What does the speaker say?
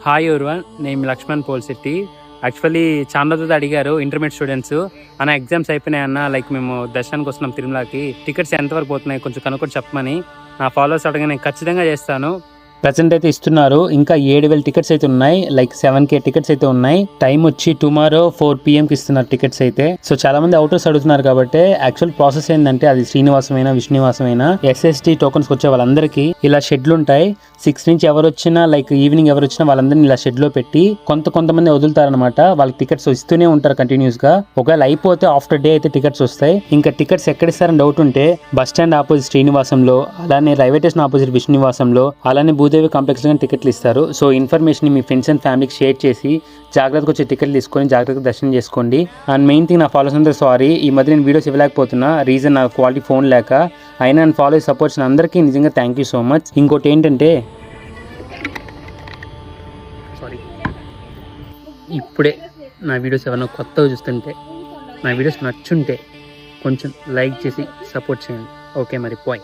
Hi everyone, నేను Laxman Polishetty. Actually చాలా రోజులు అడిగారు ఇంటర్మీడియట్ స్టూడెంట్స్, అన్న ఎగ్జామ్స్ అయిపోయినాయి అన్న, లైక్ మేము దర్శనానికి వస్తున్నాం తిరుమలకి, టికెట్స్ ఎంతవరకు పోతున్నాయి కొంచెం కనుక్కొని చెప్పమని. నా ఫాలోవర్స్ అడగా నేను ఖచ్చితంగా చేస్తాను. ప్రజెంట్ అయితే ఇస్తున్నారు. ఇంకా 7,000 టికెట్స్ అయితే ఉన్నాయి. లైక్ 7K టికెట్స్ అయితే ఉన్నాయి. టైం వచ్చి టుమారో 4 PM కి ఇస్తున్నారు టికెట్స్ అయితే. సో చాలా మంది అవుటర్స్ అడుగుతున్నారు కాబట్టి యాక్చువల్ ప్రాసెస్ ఏంటంటే, అది శ్రీనివాసమైనా విష్ణునివాసమైనా SST టోకన్స్ వచ్చే వాళ్ళందరికీ ఇలా షెడ్లు ఉంటాయి. 6 నుంచి ఎవరు వచ్చినా, లైక్ ఈవినింగ్ ఎవరు వచ్చినా వాళ్ళందరినీ ఇలా షెడ్ లో పెట్టి కొంతమంది వదులుతారనమాట. వాళ్ళకి టికెట్స్ ఇస్తూనే ఉంటారు కంటిన్యూస్ గా. ఒకవేళ అయిపోతే ఆఫ్టర్ డే అయితే టికెట్స్ వస్తాయి. ఇంకా టికెట్స్ ఎక్కడ ఇస్తారని డౌట్ ఉంటే, బస్ స్టాండ్ ఆపోజిట్ శ్రీనివాసంలో, అలానే రైల్వే స్టేషన్ ఆపోజిట్ విష్ణునివాసంలో, అలానే భూదేవి కాంప్లెక్స్ లో టికెట్లు ఇస్తారు. So information me friends and ఫ్యామిలీకి షేర్ చేసి జాగ్రత్తగా వచ్చి టికెట్లు తీసుకొని జాగ్రత్తగా దర్శనం చేసుకోండి. అండ్ మెయిన్ థింగ్, నా ఫాలోవర్స్ అందరూ సారీ, ఈ మధ్య నేను వీడియోస్ ఇవ్వలేకపోతున్నా. రీజన్ నా క్వాలిటీ ఫోన్ లేక. అయినా నేను ఫాలో సపోర్ట్స్ అందరికీ నిజంగా థ్యాంక్ యూ సో మచ్. ఇంకోటి ఏంటంటే, సారీ, ఇప్పుడే నా వీడియోస్ ఏమైనా కొత్తగా చూస్తుంటే, నా వీడియోస్ నచ్చుంటే కొంచెం లైక్ చేసి సపోర్ట్ చేయండి. ఓకే, మరి పోయి.